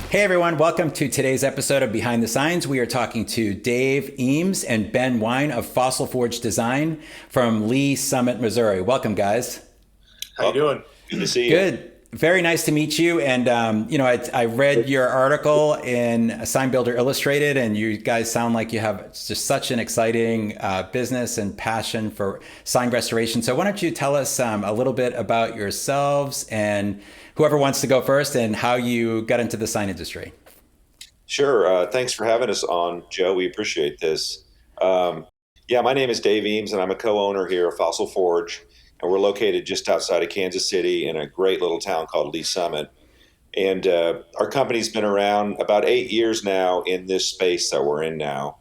Hey everyone, welcome to today's episode of Behind the Signs. We are talking to Dave Eames and Ben Wine of Fossil Forge Design from Lee Summit, Missouri. Welcome, guys. How you doing? Good to see you. Good. Very nice to meet you. And, I read your article in Sign Builder Illustrated, and you guys sound like you have just such an exciting business and passion for sign restoration. So why don't you tell us a little bit about yourselves and whoever wants to go first and how you got into the sign industry. Sure. Thanks for having us on, Joe. We appreciate this. Yeah, my name is Dave Eames, and I'm a co-owner here of Fossil Forge, and we're located just outside of Kansas City in a great little town called Lee Summit. And our company's been around about 8 years now in this space that we're in now.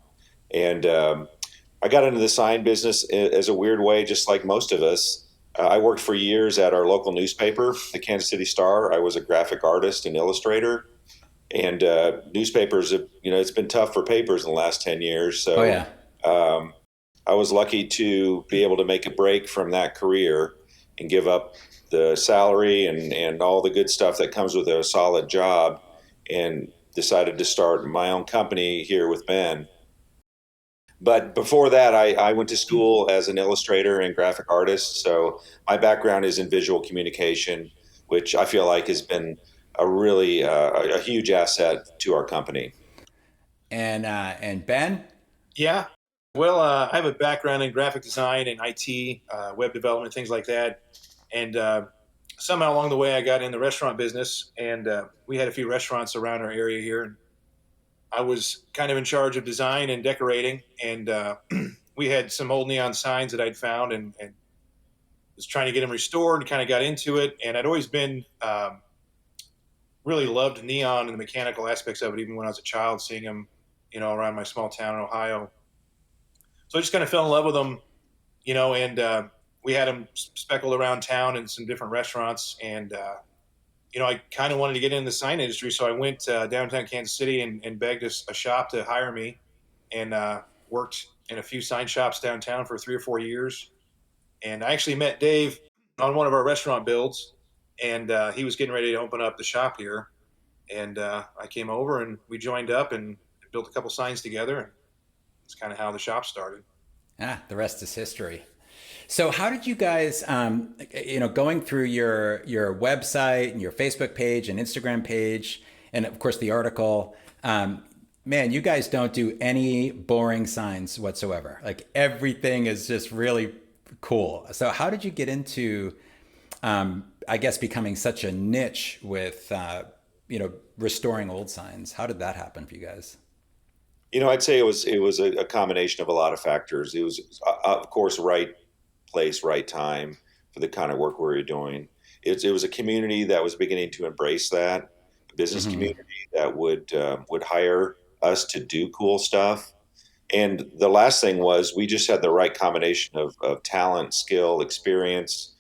And I got into the sign business as a weird way, just like most of us. I worked for years at our local newspaper, the Kansas City Star. I was a graphic artist and illustrator. And newspapers, it's been tough for papers in the last 10 years. Oh, So yeah. um, I was lucky to be able to make a break from that career and give up the salary and all the good stuff that comes with a solid job, and decided to start my own company here with Ben. But before that, I went to school as an illustrator and graphic artist. So my background is in visual communication, which I feel like has been a huge asset to our company. And Ben? Yeah. Well, I have a background in graphic design and IT, web development, things like that. And somehow along the way, I got in the restaurant business, and we had a few restaurants around our area here. And I was kind of in charge of design and decorating. And we had some old neon signs that I'd found, and was trying to get them restored and kind of got into it. And I'd always been really loved neon and the mechanical aspects of it, even when I was a child, seeing them, around my small town in Ohio. So I just kind of fell in love with them, and we had them speckled around town in some different restaurants. And, I kind of wanted to get into the sign industry. So I went downtown Kansas City and begged a shop to hire me, and worked in a few sign shops downtown for 3 or 4 years. And I actually met Dave on one of our restaurant builds, and he was getting ready to open up the shop here. And I came over and we joined up and built a couple signs together. And it's kind of how the shop started. The rest is history. So how did you guys, going through your website and your Facebook page and Instagram page, and of course the article, man, you guys don't do any boring signs whatsoever. Like everything is just really cool. So how did you get into, I guess, becoming such a niche with, restoring old signs? How did that happen for you guys? I'd say it was a combination of a lot of factors. It was, of course, right place, right time for the kind of work we were doing. It was a community that was beginning to embrace that, a business Mm-hmm. community that would hire us to do cool stuff. And the last thing was we just had the right combination of talent, skill, experience,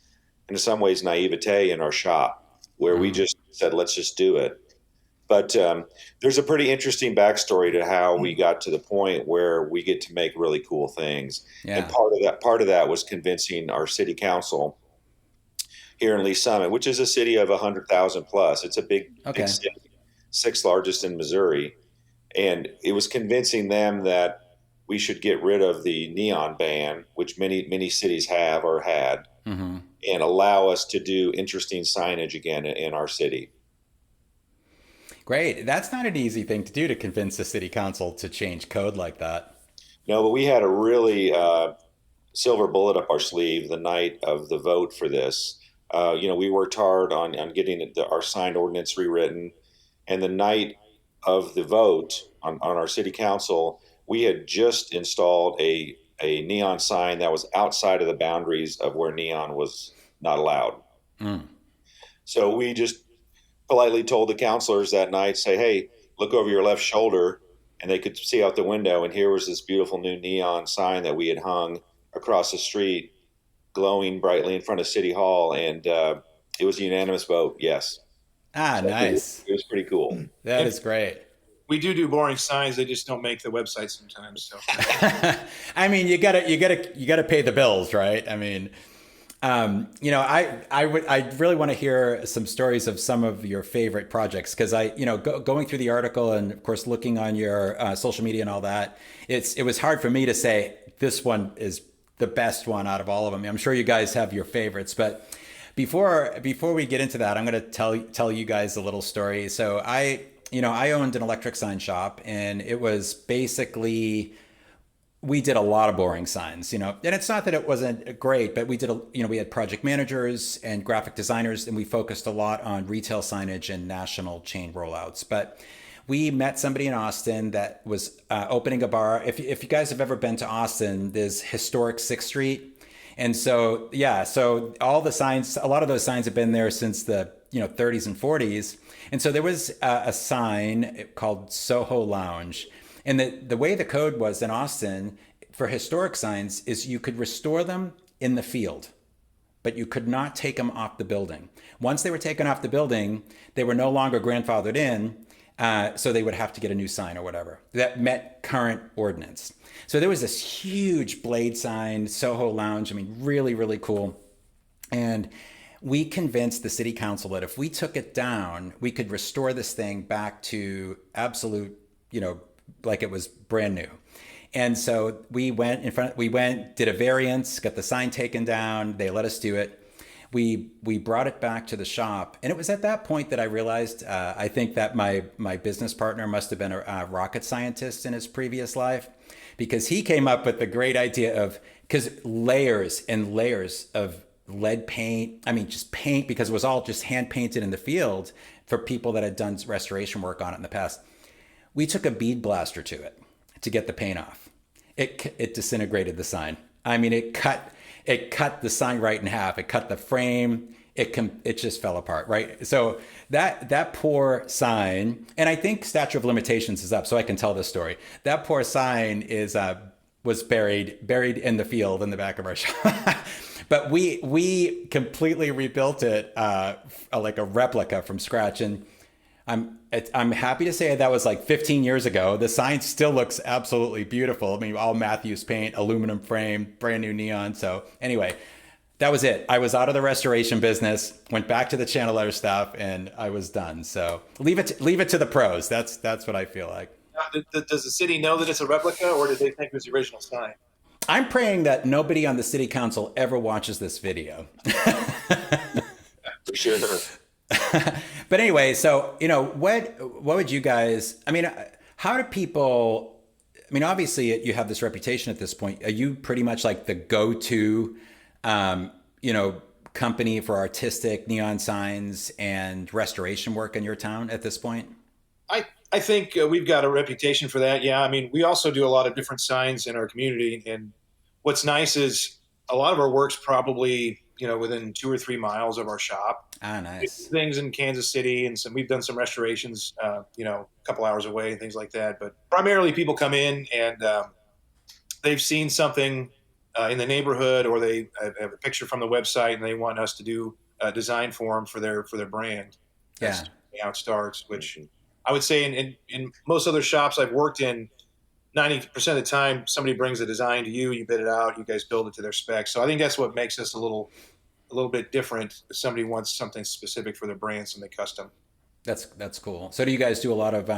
and in some ways naivete in our shop, where we Mm-hmm. just said, let's just do it. But there's a pretty interesting backstory to how we got to the point where we get to make really cool things. And Yeah. part of that was convincing our city council here in Lee Summit, which is a city of 100,000 plus. It's a big Okay. city, sixth largest in Missouri, and it was convincing them that we should get rid of the neon ban, which many cities have or had, Mm-hmm. and allow us to do interesting signage again in our city. Great. That's not an easy thing to do to convince the city council to change code like that. No, but we had a really silver bullet up our sleeve the night of the vote for this. We worked hard on getting our signed ordinance rewritten. And the night of the vote on our city council, we had just installed a neon sign that was outside of the boundaries of where neon was not allowed. Mm. So we just politely told the counselors that night, say, hey, look over your left shoulder. And they could see out the window. And here was this beautiful new neon sign that we had hung across the street, glowing brightly in front of City Hall. And it was a unanimous vote, yes. So Nice. it was pretty cool. That And is great. we do boring signs. They just don't make the website sometimes. So I mean, you gotta pay the bills, right? I mean, I really want to hear some stories of some of your favorite projects because going through the article and of course looking on your social media and all that, it was hard for me to say this one is the best one out of all of them. I'm sure you guys have your favorites, but before we get into that, I'm going to tell you guys a little story. So I owned an electric sign shop, and it was basically we did a lot of boring signs, and it's not that it wasn't great, but we had project managers and graphic designers, and we focused a lot on retail signage and national chain rollouts. But we met somebody in Austin that was opening a bar. If you guys have ever been to Austin, there's historic 6th Street. And so, yeah, so all the signs, a lot of those signs have been there since the 30s and 40s. And so there was a sign called Soho Lounge. And the way the code was in Austin for historic signs is you could restore them in the field, but you could not take them off the building. Once they were taken off the building, they were no longer grandfathered in, so they would have to get a new sign or whatever that met current ordinance. So there was this huge blade sign, Soho Lounge. I mean, really, really cool. And we convinced the city council that if we took it down, we could restore this thing back to absolute, like it was brand new. And so we did a variance, got the sign taken down. They let us do it. We brought it back to the shop, and it was at that point that I realized I think that my business partner must have been a rocket scientist in his previous life, because he came up with the great idea of, because layers and layers of lead paint, I mean just paint, because it was all just hand painted in the field for people that had done restoration work on it in the past. We took a bead blaster to it to get the paint off. It disintegrated the sign. I mean, it cut the sign right in half. It cut the frame. It just fell apart, right? So that poor sign, and I think statute of limitations is up, so I can tell this story. That poor sign was buried in the field in the back of our shop. But we completely rebuilt it like a replica from scratch, and I'm happy to say that was like 15 years ago. The sign still looks absolutely beautiful. I mean, all Matthews paint, aluminum frame, brand new neon. So anyway, that was it. I was out of the restoration business, went back to the channel letter stuff, and I was done. So leave it to the pros. That's what I feel like. Now, does the city know that it's a replica, or did they think it was the original sign? I'm praying that nobody on the city council ever watches this video. For sure. But anyway, so what would you guys? I mean, how do people? I mean, obviously you have this reputation at this point. Are you pretty much like the go-to, company for artistic neon signs and restoration work in your town at this point? I think we've got a reputation for that. Yeah, I mean, we also do a lot of different signs in our community, and what's nice is a lot of our work's probably within 2 or 3 miles of our shop. Ah, nice. Things in Kansas City, and we've done some restorations, a couple hours away and things like that. But primarily, people come in and they've seen something in the neighborhood, or they have a picture from the website, and they want us to do a design for them for their brand. Yeah. That's how it starts. Which I would say in most other shops I've worked in, 90% of the time somebody brings a design to you, you bid it out, you guys build it to their specs. So I think that's what makes us a little bit different. If somebody wants something specific for their brand, something custom. That's cool. So do you guys do a lot of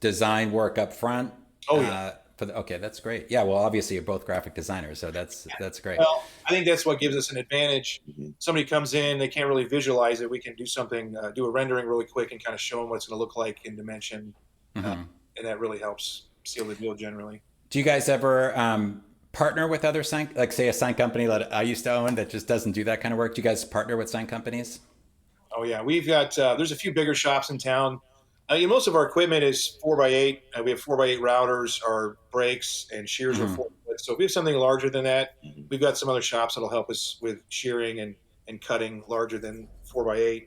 design work up front? Oh yeah. Okay, that's great. Yeah, well, obviously you're both graphic designers, so that's great. Well, I think that's what gives us an advantage. Somebody comes in, they can't really visualize it. We can do something, do a rendering really quick, and kind of show them what it's going to look like in dimension, and that really helps seal the deal generally. Do you guys ever partner with other sign, like say a sign company that I used to own that just doesn't do that kind of work? Do you guys partner with sign companies? Oh yeah, we've got there's a few bigger shops in town. Most of our equipment is 4x8. We have 4x8 routers, our brakes and shears are 4-foot. So if we have something larger than that, we've got some other shops that'll help us with shearing and cutting larger than 4x8.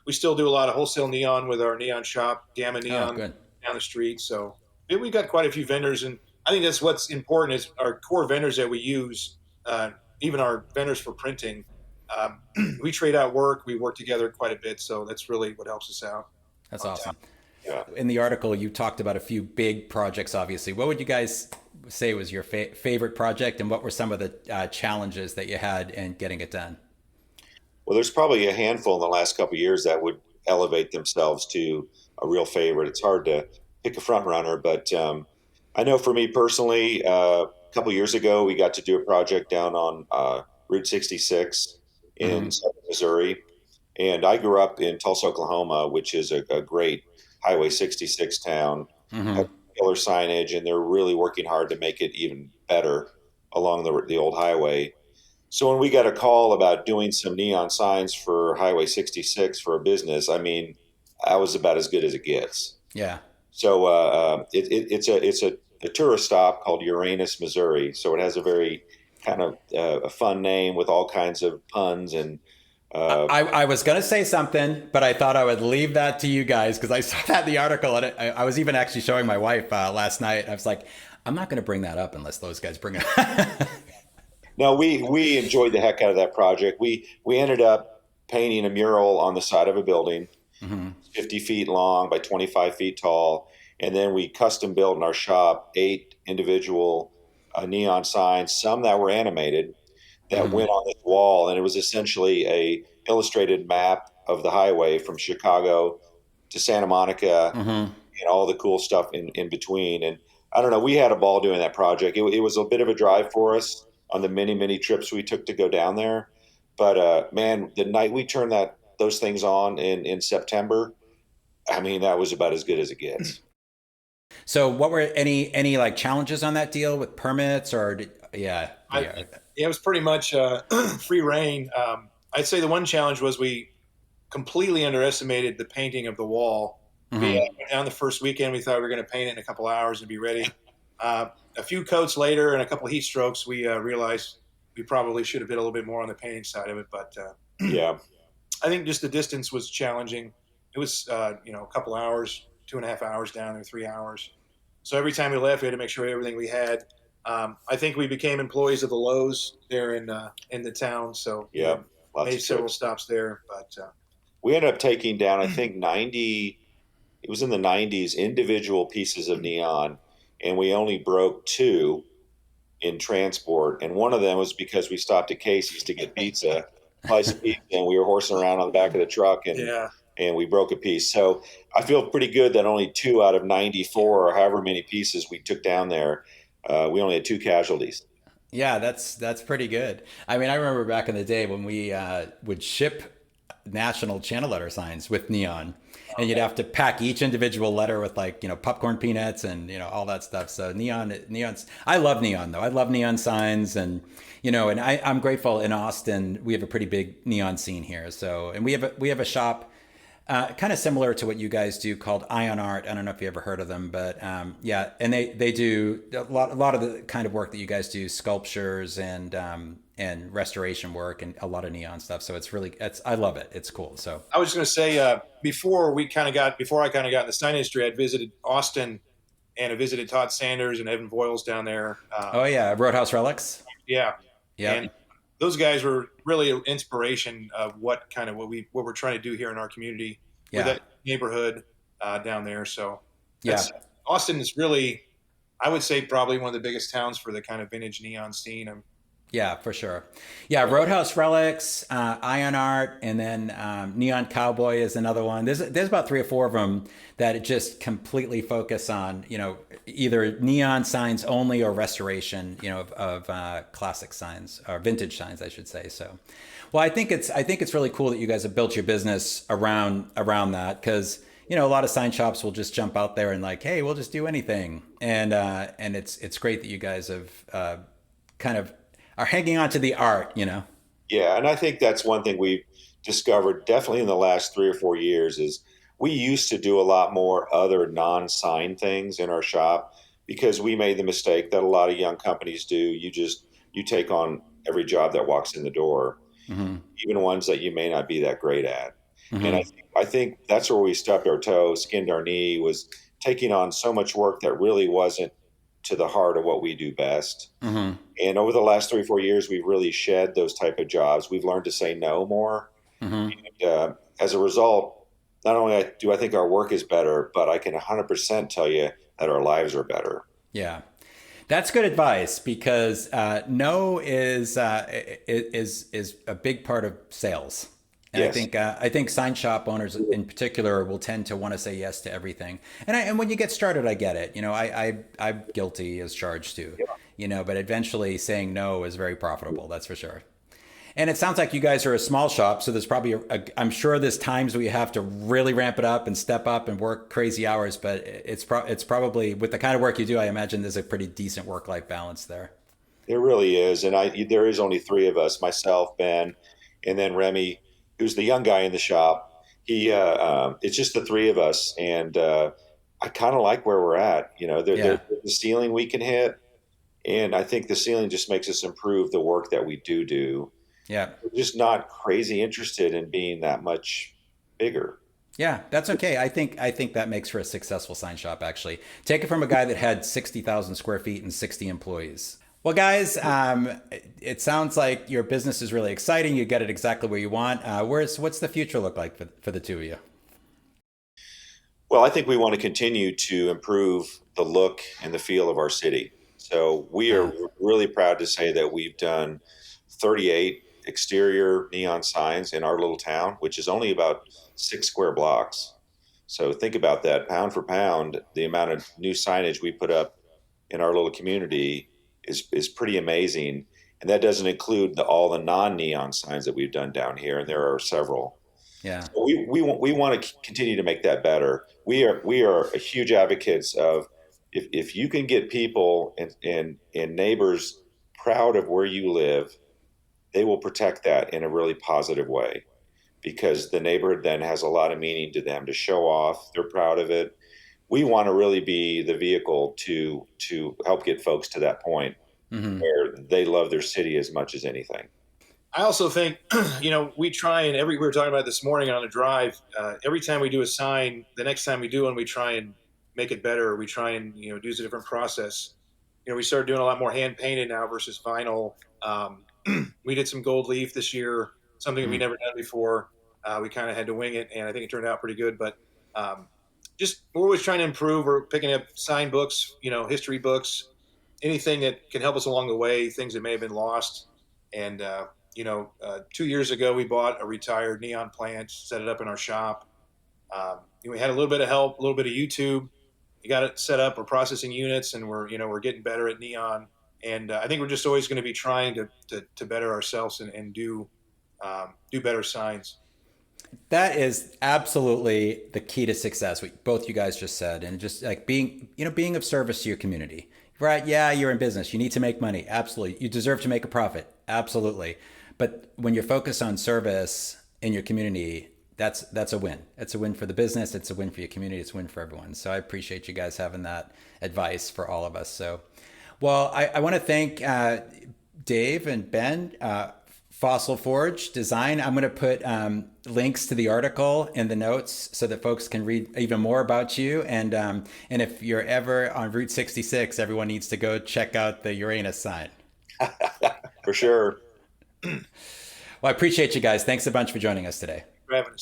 We still do a lot of wholesale neon with our neon shop, Gamma Neon, down the street. So we've got quite a few vendors, and I think that's what's important is our core vendors that we use, even our vendors for printing. We trade out work. We work together quite a bit, so that's really what helps us out. That's awesome. Yeah. In the article, you talked about a few big projects, obviously. What would you guys say was your favorite project, and what were some of the challenges that you had in getting it done? Well, there's probably a handful in the last couple of years that would elevate themselves to a real favorite. It's hard to pick a front runner, but I know for me personally, a couple of years ago, we got to do a project down on Route 66 in Hmm. southern Missouri. And I grew up in Tulsa, Oklahoma, which is a great Highway 66 town. Has Hmm. killer signage, and they're really working hard to make it even better along the old highway. So when we got a call about doing some neon signs for Highway 66 for a business, I mean, I was about as good as it gets. Yeah. So it's a tourist stop called Uranus, Missouri. So it has a very kind of a fun name with all kinds of puns and I was going to say something, but I thought I would leave that to you guys because I saw that in the article, and I was even actually showing my wife last night. I was like, I'm not going to bring that up unless those guys bring it up. no, we enjoyed the heck out of that project. We ended up painting a mural on the side of a building, Hmm. 50 feet long by 25 feet tall, and then we custom built in our shop 8 individual neon signs, some that were animated, that Hmm. went on this wall, and it was essentially a illustrated map of the highway from Chicago to Santa Monica Hmm. and all the cool stuff in between. And I don't know, we had a ball doing that project. It was a bit of a drive for us on the many trips we took to go down there. But man, the night we turned those things on in September, I mean, that was about as good as it gets. So, what were any like challenges on that deal with permits or yeah, I, yeah. it was pretty much free reign. I'd say the one challenge was we completely underestimated the painting of the wall. We Hmm. went down the first weekend. We thought we were going to paint it in a couple hours and be ready. A few coats later and a couple heat strokes, we realized we probably should have been a little bit more on the painting side of it. But Yeah, I think just the distance was challenging. It was, a couple hours, 2.5 hours down there, 3 hours. So every time we left, we had to make sure everything we had. I think we became employees of the Lowe's there in the town, so we yeah, had lots made of several trips. stops there. But We ended up taking down, I think, 90, it was in the 90s, individual pieces of neon, and we only broke two in transport. And one of them was because we stopped at Casey's to get pizza, slice of pizza, and we were horsing around on the back of the truck yeah, and we broke a piece. So I feel pretty good that only two out of 94 or however many pieces we took down there, we only had two casualties. Yeah, that's pretty good. I mean, I remember back in the day when we would ship national channel letter signs with neon, and you'd have to pack each individual letter with like popcorn peanuts and all that stuff. So neon's. I love neon though. I love neon signs, and and I'm grateful in Austin we have a pretty big neon scene here. So and we have a shop kind of similar to what you guys do called Ion Art. I don't know if you ever heard of them, but yeah, and they do a lot of the kind of work that you guys do, sculptures and restoration work and a lot of neon stuff. So it's I love it. It's cool. So I was going to say before I kind of got in the sign industry, I'd visited Austin and I visited Todd Sanders and Evan Voiles down there. oh yeah, Roadhouse Relics. Yeah, and Yep. those guys were really an inspiration of what we're trying to do here in our community with Yeah. that neighborhood down there. So Yeah. that's Austin is really, I would say, probably one of the biggest towns for the kind of vintage neon scene. Yeah, for sure. Yeah, Roadhouse Relics, Ion Art, and then Neon Cowboy is another one. There's about three or four of them that just completely focus on either neon signs only or restoration of classic signs or vintage signs, I should say. So, well, I think it's really cool that you guys have built your business around that because a lot of sign shops will just jump out there and like, hey, we'll just do anything, and it's great that you guys have kind of are hanging on to the art. Yeah, and I think that's one thing we've discovered definitely in the last 3 or 4 years is we used to do a lot more other non-sign things in our shop because we made the mistake that a lot of young companies do. You take on every job that walks in the door, Hmm. even ones that you may not be that great at. And Hmm. I think that's where we stubbed our toe, skinned our knee, was taking on so much work that really wasn't to the heart of what we do best. Hmm. And over the last 3 or 4 years, we've really shed those type of jobs. We've learned to say no more. Hmm. As a result, not only do I think our work is better, but I can 100% tell you that our lives are better. Yeah. That's good advice because no is a big part of sales. And Yes. I think sign shop owners in particular will tend to want to say yes to everything. And when you get started, I get it. You know, I'm guilty as charged too. You know, but eventually saying no is very profitable. That's for sure. And it sounds like you guys are a small shop, so there's probably I'm sure there's times where you have to really ramp it up and step up and work crazy hours. But it's probably with the kind of work you do, I imagine there's a pretty decent work-life balance there. It really is. And there is only three of us, myself, Ben, and then Remy, who's the young guy in the shop. It's just the three of us. And I kind of like where we're at. You know, Yeah, there's the ceiling we can hit. And I think the ceiling just makes us improve the work that we do. yeah. We're just not crazy interested in being that much bigger. Yeah, that's okay. I think that makes for a successful sign shop. Actually, take it from a guy that had 60,000 square feet and 60 employees. Well, guys, it sounds like your business is really exciting. You get it exactly where you want. What's the future look like for the two of you? Well, I think we want to continue to improve the look and the feel of our city. So we are really proud to say that we've done 38 exterior neon signs in our little town, which is only about 6 square blocks. So think about that, pound for pound, the amount of new signage we put up in our little community is pretty amazing. And that doesn't include all the non-neon signs that we've done down here, and there are several. Yeah. So we want to continue to make that better. We are huge advocates of if you can get people and neighbors proud of where you live, they will protect that in a really positive way because the neighborhood then has a lot of meaning to them to show off. They're proud of it. We want to really be the vehicle to help get folks to that point where they love their city as much as anything. I also think, we try and we were talking about this morning on the drive. Every time we do a sign, the next time we do one, we try and make it better. We try and use a different process. We started doing a lot more hand painted now versus vinyl. We did some gold leaf this year, something we never done before. We kind of had to wing it, and I think it turned out pretty good. But just we're always trying to improve. We're picking up sign books, history books, anything that can help us along the way, things that may have been lost. And 2 years ago, we bought a retired neon plant, set it up in our shop. We had a little bit of help, a little bit of YouTube. We got it set up. We're processing units, and we're getting better at neon. And I think we're just always going to be trying to better ourselves and do better signs. That is absolutely the key to success. What both you guys just said, and just like being of service to your community, right? Yeah, you're in business. You need to make money. Absolutely. You deserve to make a profit. Absolutely. But when you're focused on service in your community, that's a win. It's a win for the business. It's a win for your community. It's a win for everyone. So I appreciate you guys having that advice for all of us. So, well, I want to thank Dave and Ben, Fossil Forge Design. I'm going to put links to the article in the notes so that folks can read even more about you. And if you're ever on Route 66, everyone needs to go check out the Uranus sign. For sure. Well, I appreciate you guys. Thanks a bunch for joining us today.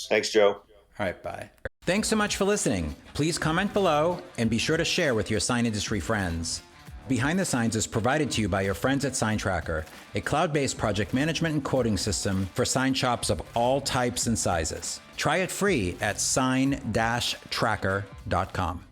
Thanks, Joe. All right, bye. Thanks so much for listening. Please comment below and be sure to share with your sign industry friends. Behind the Signs is provided to you by your friends at Sign Tracker, a cloud-based project management and quoting system for sign shops of all types and sizes. Try it free at sign-tracker.com.